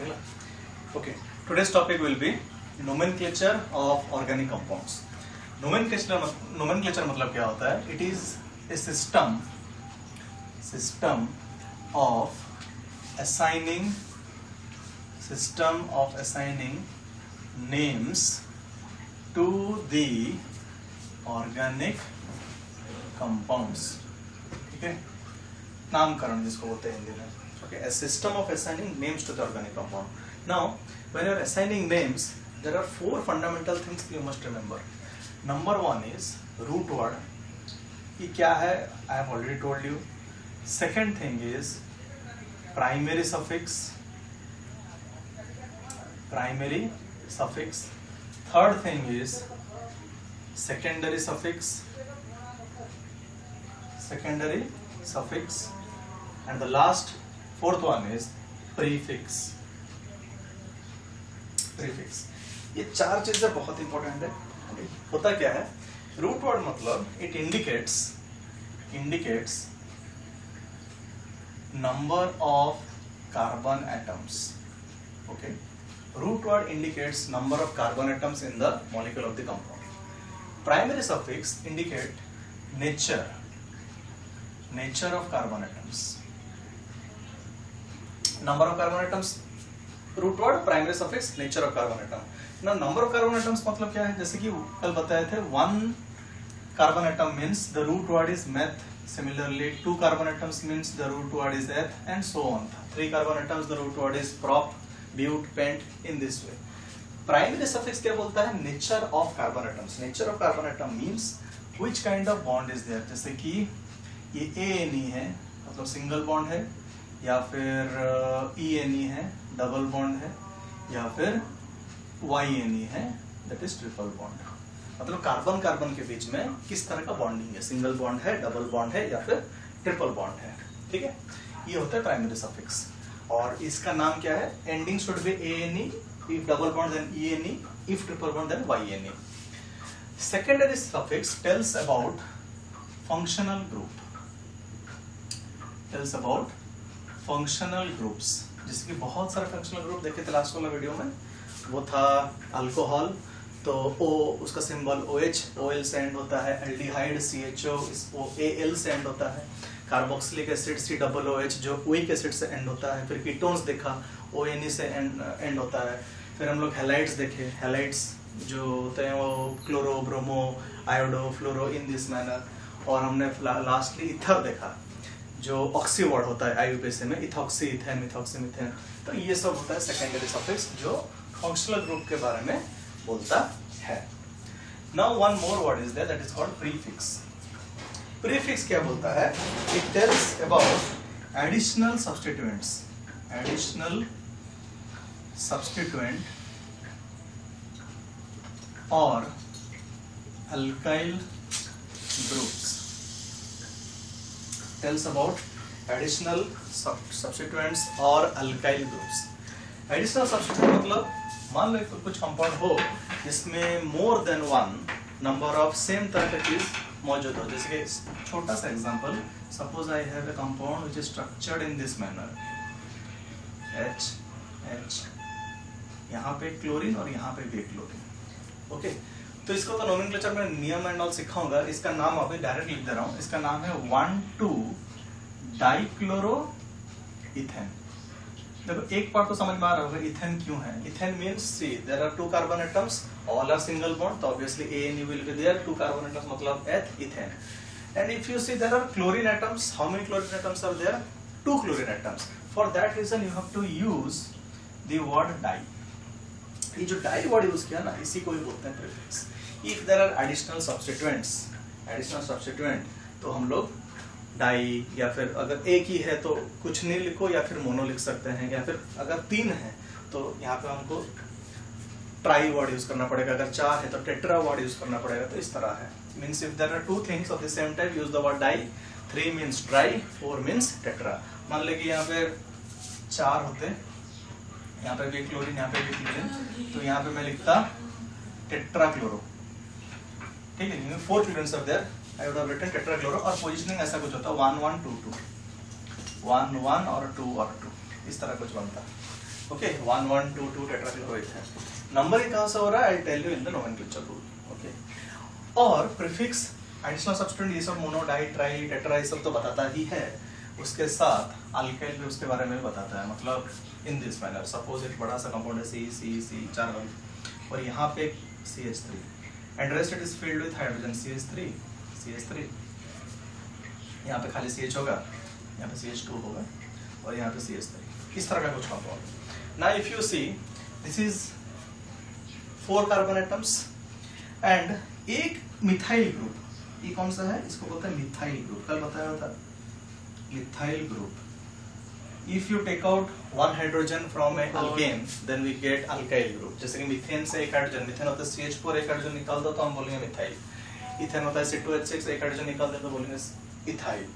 है ना? Okay, today's topic will be nomenclature of organic compounds. Nomenclature मतलब क्या होता है? It is a system of assigning names to the organic compounds. ठीक है, नामकरण जिसको बोलते हैं हिंदी में. Okay, a system of assigning names to the organic compound. Now, when you are assigning names, there are four fundamental things you must remember. Number one is root word. ये क्या है? I have already told you. Second thing is primary suffix. Third thing is secondary suffix. And the fourth one is prefix. ये चार चीजें बहुत important है. होता क्या है? रूट वर्ड मतलब it indicates number of carbon atoms. Okay, root word indicates number of carbon atoms in the molecule of the compound. Primary suffix indicate nature of carbon atoms. Number of carbon atoms root word, primary suffix, nature of carbon atom. ना number of carbon atoms मतलब क्या है? जैसे कि कल बताए थे, 1 carbon atom means the root word is meth. Similarly 2 carbon atoms means the root word is eth, and so on. 3 carbon atoms the root word is prop, but, pent, in this way. Primary suffix क्या बोलता है? Nature of carbon atoms. Nature of carbon atom means which kind of bond is there. जैसे कि ये ANE है मतलब single bond है, या फिर ENE है डबल बॉन्ड है, या फिर YNE है दैट इज ट्रिपल बॉन्ड. मतलब कार्बन कार्बन के बीच में किस तरह का बॉन्डिंग है, सिंगल बॉन्ड है, डबल बॉन्ड है, या फिर ट्रिपल बॉन्ड है. ठीक है, ये होता है प्राइमरी सफिक्स. और इसका नाम क्या है? Ending should be ANE, if double bond then ENE, if triple bond then YNE. Secondary suffix tells about functional groups. जैसे कि बहुत सारे फंक्शनल ग्रुप देखे थे लास्ट वाला वीडियो में. वो था अल्कोहल, तो O उसका सिंबल OH, OL से एंड होता है. एल्डिहाइड CHO, वो AL से एंड होता है. कार्बोक्सिलिक एसिड COOH जो ओइक एसिड से एंड होता है. फिर कीटोन्स देखा, ONE से एंड होता है. फिर हम लोग हैलाइड्स देखे. हैलाइड्स जो होते हैं वो chloro, bromo, iodo, fluoro, in this manner. और हमने लास्टली इथर देखा जो ऑक्सी वर्ड होता है IUPAC में, इथॉक्सी, इथेन, मिथॉक्सी, मिथेन. तो ये सब होता है सेकेंडरी सफिक्स जो फंक्शनल ग्रुप के बारे में बोलता है. Now one more word is there that is called prefix. Prefix क्या बोलता है? It tells about additional substituent और alkyl groups. tells about additional substituents और alkyl groups. Additional substituent मतलब मान लो कुछ कंपाउंड हो जिसमें more than one number of same तरह का चीज मौजूद हो. जैसे कि छोटा सा example, suppose I have a compound which is structured in this manner, H, यहाँ पे क्लोरीन और यहाँ पे भी क्लोरीन. ओके, तो इसको तो नोमेनक्लेचर में नियम एंड ऑल सिखाऊंगा. इसका नाम अभी डायरेक्ट लिख दे रहा हूं. इसका नाम है 1,2-डाइक्लोरोइथेन. देखो एक पार्ट तो समझ में आ रहा होगा इथेन क्यों है. Ethane means see there are 2 carbon atoms, all are single bond, तो obviously ANE will be there. 2 carbon atoms मतलब eth, ethane. And if you see there are chlorine atoms, how many chlorine atoms are there? 2 chlorine atoms. For that reason you have to use the word di. ये जो die word use किया ना, इसी को ही बोलते हैं prefix. If there are additional substituent तो हम लोग डाई, या फिर अगर एक ही है तो कुछ नहीं लिखो, या फिर मोनो लिख सकते हैं, या फिर अगर 3 है तो यहाँ पे हमको ट्राई वर्ड यूज करना पड़ेगा. अगर 4 है तो टेट्रा वर्ड यूज करना पड़ेगा. तो इस तरह है. Means if there are 2 things of the same type use the word di. 3 means tri, 4 means tetra. मान ले कि यहाँ पे 4 होते, यहाँ पे भी क्लोरीन, यहाँ पे भी क्लोरीन, तो यहाँ पे मैं लिखता टेट्राक्लोरो. ठीक है, 4 chlorines are there, I would have written tetrachloro. और पोजीशनिंग ऐसा कुछ होता है 1 1 2 2, 1 1 और 2 और 2, इस तरह कुछ बनता. ओके 1 1 2 2 टेट्राक्लोरोइथेन। नंबरिंग कहाँ से हो रहा है? I tell you in the nomenclature rule. Okay, और प्रीफिक्स एडिशनल सब्स्टिट्यूएंट ये सब मोनो डाई ट्राई टेट्रा ये सब तो बताता ही है, उसके साथ अल्काइल भी उसके बारे में भी बताता है। मतलब इन दिस मैनर, सपोज एक बड़ा सा कंपाउंड है सी सी सी 4 और यहाँ पे CH3 and rest it is filled with hydrogen CH3 यहाँ पे खाली CH होगा, यहाँ पे CH2 होगा और यहाँ पे CH3, इस तरह का कुछ compound. Now if you see this is 4 carbon atoms and एक मिथाइल ग्रुप, ये कौन सा है? इसको बोलते हैं मिथाइल ग्रुप। कल बताया था methyl group. If you take out 1 hydrogen from a alkane then we get alkyl group. जैसे कि मीथेन से एक हाइड्रोजन, मीथेन होता है CH4, एक हाइड्रोजन निकाल दो तो हम बोलेंगे मिथाइल। इथेन होता है C2H6, एक हाइड्रोजन निकाल दे तो बोलेंगे ethyl.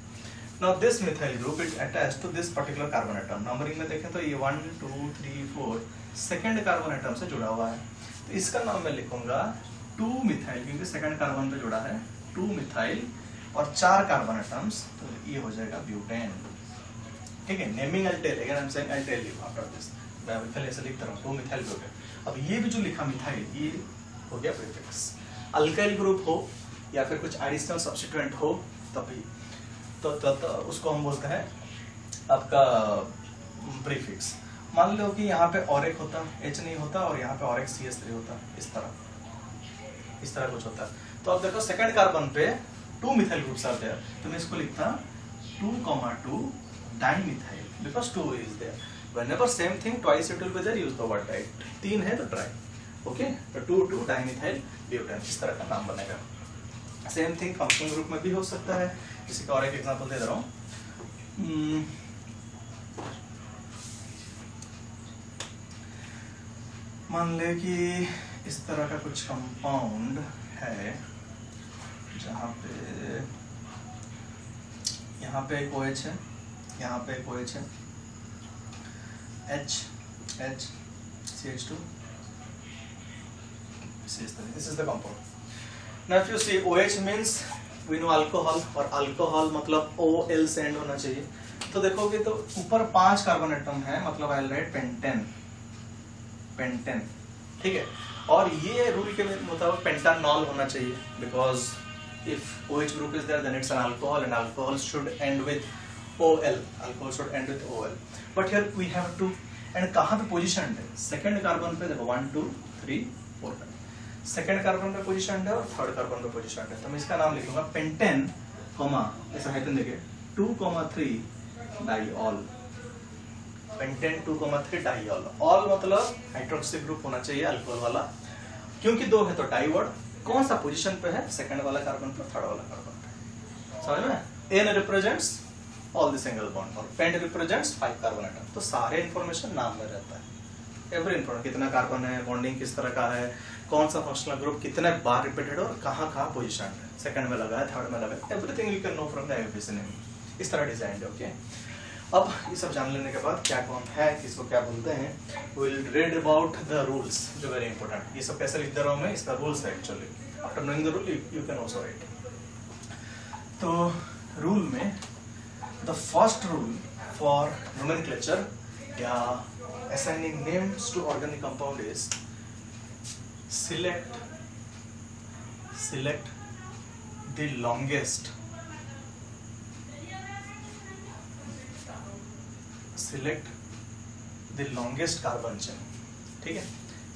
Now this methyl group is attached to this particular carbon atom. Numbering में देखें तो ये 1 2 3 4 सेकेंड कार्बन एटम से जुड़ा हुआ है, तो इसका नाम मैं लिखूंगा 2 मिथाइल, क्योंकि सेकेंड कार्बन पे जुड़ा है 2 मिथाइल और 4 कार्बन एटम्स, तो ये हो जाएगा ब्यूटेन। ठीक है, naming I tell, again I am saying I tell you after this. मैं मिथाइल ऐसे लिखता हूं 2 मिथाइल ब्यूटेन। अब ये भी जो लिखा मिथाइल, ये हो गया प्रीफिक्स। अल्काइल ग्रुप हो या फिर कुछ एडिशनल सब्स्टिट्यूएंट हो तभी तो उसको हम बोलते हैं आपका प्रीफिक्स। मान लो कि यहाँ पे और एक होता, H नहीं होता, और यहाँ पे और एक CH3 होता, इस तरह कुछ होता। तो अब देखो सेकंड कार्बन पे 2 मिथाइल ग्रुप्स आते हैं, तो मैं इसको लिखता 2,2 dimethyl, because 2 is there. Whenever same thing twice it will be there, use the word di. 3 है तो ट्राई। ओके, तो 2 डाइमिथाइल ब्यूटेन, इस तरह का नाम बनेगा। सेम थिंग फंक्शनल ग्रुप में भी हो सकता है, जैसे कि और एक एग्जांपल दे रहा हूं। मान ले कि इस तरह का कुछ कंपाउंड है जहां पे यहाँ पे एक OH है, यहाँ पे एक OH है, H CH2 this is the compound. Now if you see OH means we know alcohol, और अल्कोहल मतलब OL से एंड होना चाहिए। तो देखोगे तो ऊपर 5 कार्बन एटम है, मतलब आई विल राइट पेंटेन। ठीक है, और ये रूल के मुताबिक पेंटानॉल होना चाहिए, because if OH group is there then it's an alcohol and alcohol should end with OL, alcohol should end with OL, but here we have to. And कहाँ पे पोजीशन है? सेकंड कार्बन पे देखो 1 2 3 4 second carbon पे position है और third carbon पे position है, तो मैं इसका नाम लिखूंगा पेंटेन, ऐसा हाइफन देके 2,3 डाइऑल। Pentane 2,3 diol. ऑल मतलब हाइड्रोक्सी ग्रुप होना चाहिए अल्कोहल वाला, क्योंकि 2 है तो डाई वर्ड। कौन सा पोजीशन पे है? सेकंड वाला कार्बन पे, थर्ड वाला कार्बन पे। समझ में? N represents all the single bond और पेंट रिप्रेजेंट्स 5 कार्बन एटम। तो सारे इंफॉर्मेशन नाम में रहता है, एवरी इंफॉर्मेशन, कितना कार्बन है, बॉन्डिंग किस तरह का है, कौन सा फंक्शनल ग्रुप कितने बार रिपीटेड और कहाँ पोजीशन है, सेकंड में लगा है, थर्ड में लगा है, everything you can know from the IUPAC name. इस तरह डिजाइन है। ओके, अब ये सब जान लेने के बाद क्या कौन है, किसको क्या बोलते हैं, will read about the rules, जो वेरी इंपॉर्टेंट। ये सब कैसे लिख दे रहा हूँ मैं, इसका रूल्स है actually. After knowing the rule you can also right. तो रूल में the first rule for nomenclature या assigning names to organic compound is select the longest carbon chain। ठीक है,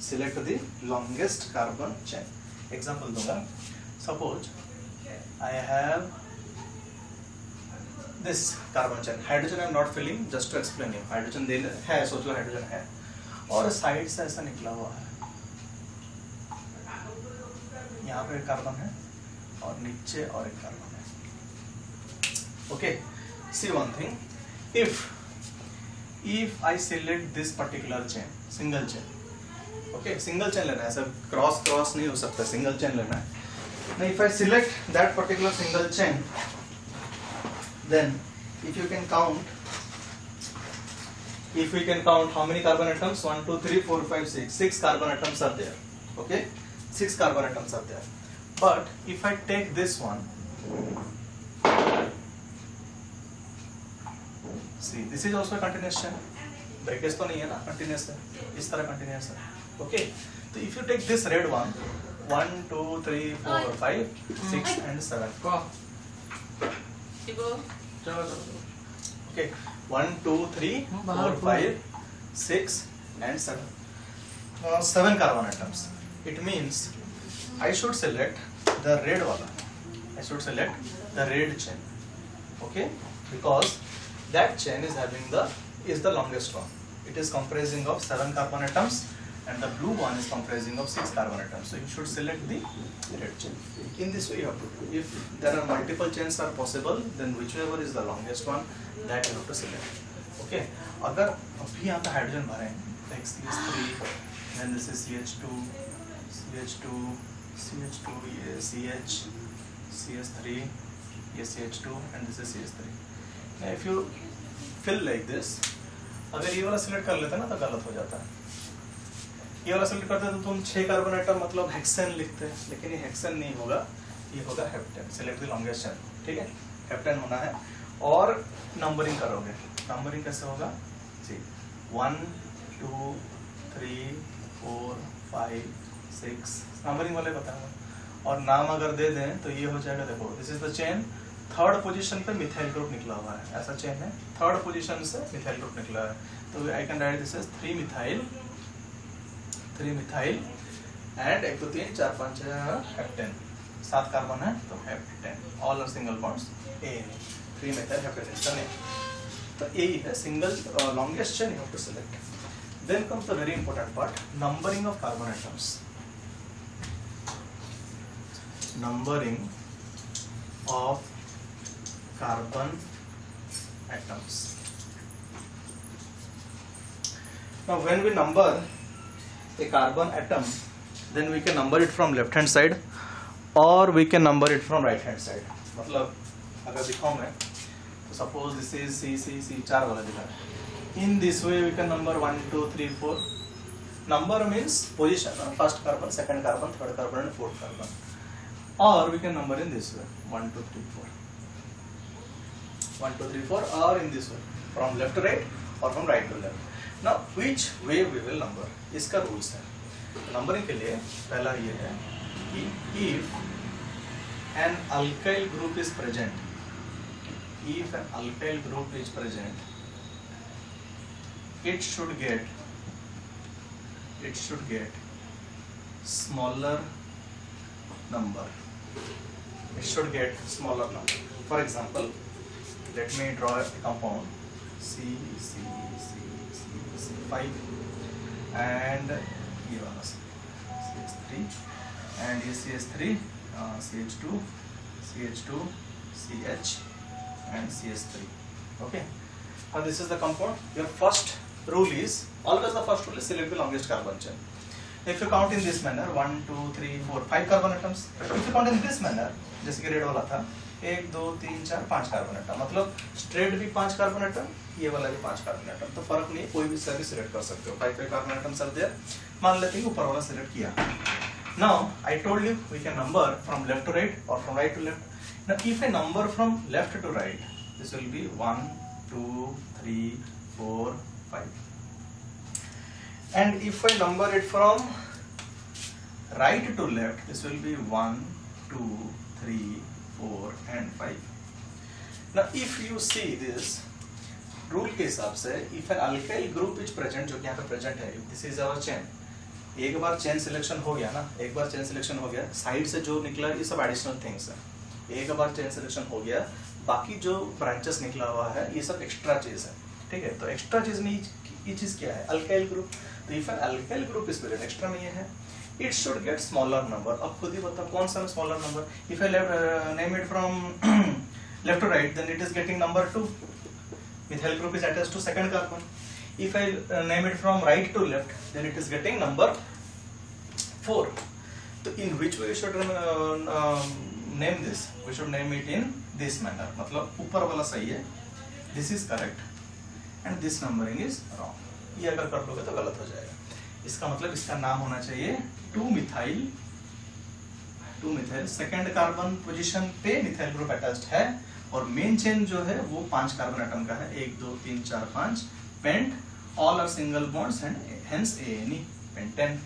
select the longest carbon chain। Example दूंगा, suppose I have this carbon chain, hydrogen I am not filling, just to explain you, hydrogen दे है, सोच लो hydrogen है, और side से ऐसा निकला हुआ है, यहाँ पे एक कार्बन है और नीचे और एक कार्बन है। Okay, see one thing, if I select this particular chain, single chain, okay, single chain लेना है, सब क्रॉस नहीं हो सकता, सिंगल चेन लेना है। Now if I select that particular single chain, then if we can count how many carbon atoms, 1 2 3 4 5 6 carbon atoms are there। Okay, 6 carbon atoms are there, but if I take this one, see this is also a continuous chain, breakage तो नहीं है ना, continuous है, इस तरह continuous है. Okay, तो if you take this red one, 1 2 3 4 5 6 and 7. Okay, 1 2 3 4 5 6 and 7. 7 carbon atoms. It means I should select the red wala. I should select the red chain. Okay, because that chain is the longest one. It is comprising of 7 carbon atoms, and the blue one is comprising of 6 carbon atoms. So you should select the red chain. In this way you have to do. If there are multiple chains are possible, then whichever is the longest one, that you have to select. Okay, अगर अभी यहाँ पे hydrogen भरे हैं, like CH3, then this is CH2, CH2, CH2, ये CH, CH3, ये CH2, and this is CH3. Now if you fill like this, अगर ये वाला सिलेक्ट कर लेते ना तो गलत हो जाता है. ये वाला सिलेक्ट करते तो तुम 6 कार्बन एटम मतलब हेक्सेन लिखते हैं, लेकिन ये हेक्सेन नहीं होगा, ये होगा heptane. Select the longest chain. ठीक है, हेप्टेन होना है. और नंबरिंग करोगे. नंबरिंग कैसे होगा जी? 1 2 3 4 5 6 नंबरिंग वाले बताऊंगा. और नाम अगर दे दें तो ये हो जाएगा. देखो, this is the chain. Third position पे मिथाइल ग्रुप निकला हुआ है, ऐसा चेन है. थर्ड पोजीशन से मिथाइल ग्रुप निकला है, तो I can write this is 3 methyl and 1 2 3 4 5 6 heptane. 7 carbon है तो heptane. All are single bonds. A 3 methyl heptane. तो यही है single longest chain you have to select. Then comes the very important part, numbering of carbon atoms. Numbering of carbon atoms. Now when we number a carbon atom, then we can number it from left hand side or we can number it from right hand side. मतलब अगर दिखाऊं मैं तो suppose this is C 4 वाला दिखा है. In this way we can number 1 2 3 4. Number means position, first carbon, second carbon, third carbon and fourth carbon. Or we can number in this way, 1 2 3 4, 1 2 3 4, or in this way, from left to right or from right to left. Now which way we will number, इसका rules है. Numbering के लिए पहला ये है कि if an alkyl group is present, if an alkyl group is present, it should get smaller number. It should get smaller number. For example, let me draw a compound C5 and ये वाला CH3 and ये CH3, CH2, CH and CH3. Okay. Now this is the compound. Your first rule is always select the longest carbon chain. If you count in this manner 1 2 3 4 5 carbon atoms. If you count in this manner, जैसे कि red वाला था 1 2 3 4 5 carbon atom, मतलब straight भी 5 carbon atom, ये वाला भी 5 carbon atom. तो फर्क नहीं, कोई भी सभी सिलेक्ट कर सकते हो. 5 कार्बन एटम सर देयर, मान लेते हैं ऊपर वाला सिलेक्ट किया. Now I told you we can number from left to right और from right to left. Now if I number from left to right, this will be 1 2 3 4 5. And if I number it from right to left, this will be 1 2 3 4 and 5. Now if you see this rule के हिसाब से, if an alkyl group is present, जो कि यहाँ पे present है, this is our chain. एक बार chain selection हो गया ना, एक बार चेन सिलेक्शन हो गया, साइड से जो निकला ये सब एडिशनल थिंग्स है. एक बार चेन सिलेक्शन हो गया, बाकी जो ब्रांचेस निकला हुआ है ये सब एक्स्ट्रा चीज है. ठीक है, तो एक्स्ट्रा चीज में ये चीज क्या है? Alkyl group. तो if an alkyl group is present, extra में ये है, it should get smaller number. अब खुद ही बताओ कौन सा smaller number. If I name it from left to right, then it is getting number 2. Methyl group is attached to second carbon. If I name it from right to left, then it is getting number 4. So in which way we should name this? We should name it in this manner. मतलब ऊपर वाला सही है, this is correct, and this numbering is wrong. ये अगर कर लोगे तो गलत हो जाएगा. इसका मतलब इसका नाम होना चाहिए 2 मिथाइल. सेकेंड कार्बन पोजीशन पे मिथाइल ग्रुप अटैच्ड है, और मेन चेन जो है वो 5 कार्बन एटम का है, 1 2 3 4 5 pent, all are single bonds and hence ANE pentane.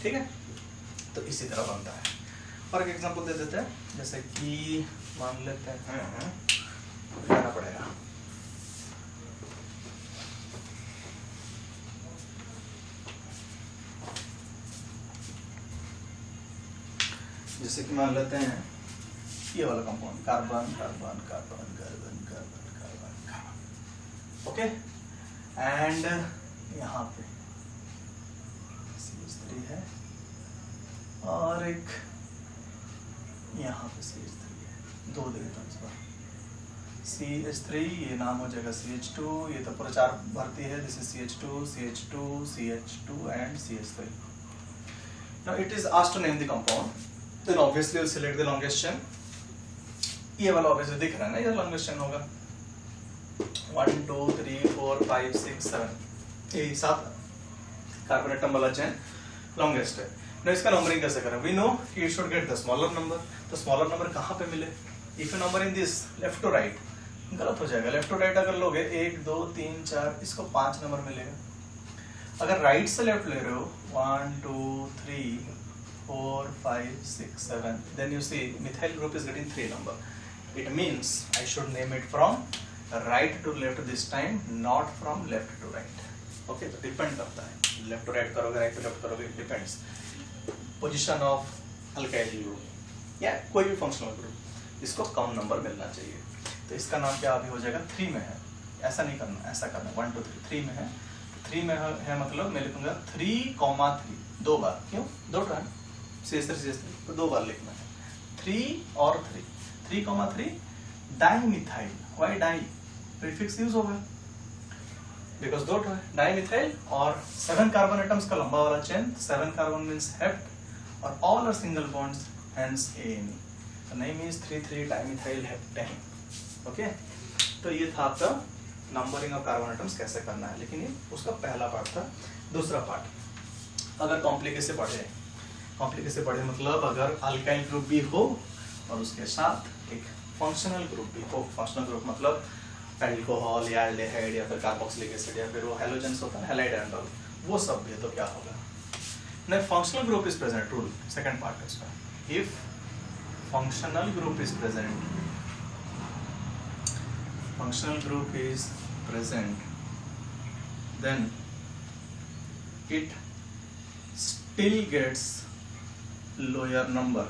ठीक है, तो इसी तरह बनता है। और एक एग्जांपल दे देते हैं, जैसे कि मान लेते हैं, जाना पड़ेगा, जैसे कि मान लेते हैं ये वाला compound carbon carbon carbon carbon carbon carbon carbon, okay, and यहाँ पे CH3 है और एक यहाँ पे CH3 है, दो देता हूँ इस बार CH3, ये नाम हो जाएगा CH2, ये तो पूरा चार भरती है, this is CH2 CH2 CH2 and CH3। Now it is asked to name the compound, then obviously we'll select the longest chain। ये वाला obviously दिख रहा है ना, ये longest chain होगा 1 2 3 4 5 6 7, ये 7 कार्बन एटम वाला चेन लॉन्गेस्ट है। Now इसका नंबरिंग कैसे करें? We know you should get the smaller number। तो स्मॉलर नंबर कहाँ पे मिले? If you number in this left to right, गलत हो जाएगा। लेफ्ट टू राइट अगर लोगे 1 2 3 4, इसको 5 नंबर मिलेगा। अगर राइट से लेफ्ट ले रहे हो 1 2 3 4 5 6 7, then you see methyl group is getting 3 number। It means I should name it from right to left this time, not from left to right। Okay, तो डिपेंड करता है, लेफ्ट टू राइट करोगे right to left करोगे, it depends position of alkyl group या कोई भी functional group, इसको कम number मिलना चाहिए। तो इसका नाम क्या अभी हो जाएगा, 3 में है, ऐसा नहीं करना, ऐसा करना 1 2 3 3 में है, 3 में है मतलब मैं लिखूंगा 3,3 दो बार, क्यों, दो टाइम CH3 तो दो बार लिखना है, 3 और 3,3 dimethyl. Why di, prefix use होगा बिकॉज दो डाइमिथाइल और 7 कार्बन एटम्स का लंबा वाला चेन, 7 कार्बन मींस हेप्ट और all are single bonds hence ANE। तो name is 3,3 dimethyl heptane. Okay, तो ये था आपका नंबरिंग ऑफ कार्बन एटम्स कैसे करना है, लेकिन ये उसका पहला पार्ट था। दूसरा पार्ट, अगर कॉम्प्लिकेशन पढ़े मतलब अगर अल्काइल ग्रुप भी हो और उसके साथ एक फंक्शनल ग्रुप भी हो। फंक्शनल ग्रुप मतलब अल्कोहल या एल्डिहाइड या फिर कार्बोक्सिलिक एसिड या फिर वो हैलोजेंस होता है हैलाइड एंड ऑल, वो सब भी है, तो क्या होगा। नहीं, functional group is present, rule second part है इसका। If functional group is present, functional group is present, then it still gets lower number,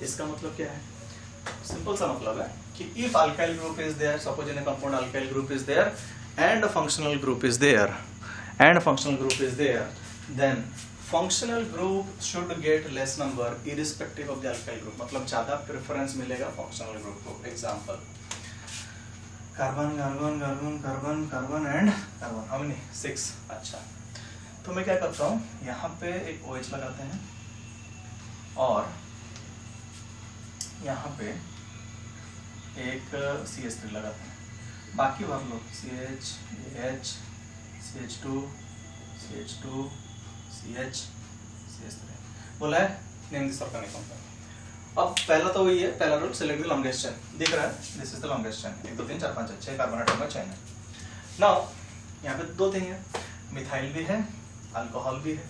इसका मतलब क्या है, सिंपल सा मतलब है कि if alkyl group is there, suppose in a compound alkyl group is there and a functional group is there, then functional group should get less number irrespective of the alkyl group, मतलब ज्यादा preference मिलेगा functional group को। Example, carbon carbon carbon carbon carbon and carbon, how many, 6। अच्छा, तो मैं क्या करता हूँ, यहाँ पे एक OH लगाते हैं और यहाँ पे एक CH3 लगाते हैं, बाकी भर लो CH H CH2 CH2 CH CH3 बोला है, नेम दिस ऑर्गेनिक कंपाउंड। अब पहला तो वही है, पहला rule, select the longest chain, दिख रहा है, this is the longest chain, 1 2 3 4 5 6 carbon atom का चेन है। नाउ यहाँ पे दो थिंग है, मिथाइल भी है, अल्कोहल भी है,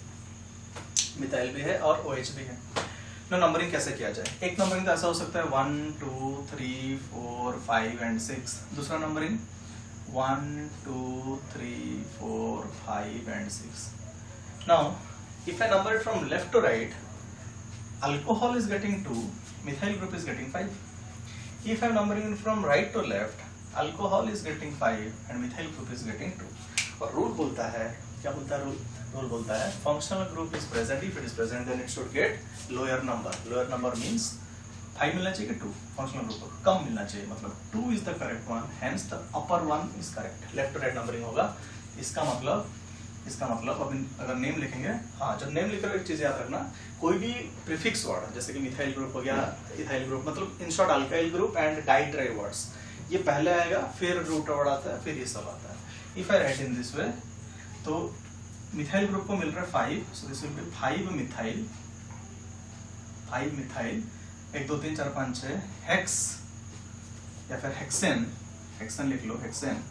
मिथाइल भी है और OH भी है। ना नंबरिंग कैसे किया जाए, एक नंबरिंग तो ऐसा हो सकता है 1 2 3 4 5 एंड 6, दूसरा numbering 1 2 3 4 5 and 6। Now, if I number it from left to right, alcohol is getting 2, methyl group is getting 5. If I am numbering it from right to left, alcohol is getting 5 and methyl group is getting 2. और rule बोलता है, क्या बोलता है rule बोलता है, functional group is present, if it is present then it should get lower number। lower number means 5 मिलना चाहिए कि 2, functional group को कम मिलना चाहिए, मतलब 2 is the correct one, hence the upper one is correct। left to right numbering होगा, इसका मतलब अब अगर नेम लिखेंगे, हाँ जब नेम लिख रहे हो एक चीज याद रखना, कोई भी प्रीफिक्स वर्ड जैसे कि मिथाइल ग्रुप हो गया, इथाइल ग्रुप, मतलब in short alkyl group and di tri words, ये पहले आएगा, फिर रूट वर्ड आता है, फिर ये सब आता है। If I right in this वे, तो मिथाइल ग्रुप को मिल रहा है 5, so this will B 5 methyl 1 2 3 4 5 6 hex या फिर हेक्सेन हेक्सेन लिख लो, हेक्सेन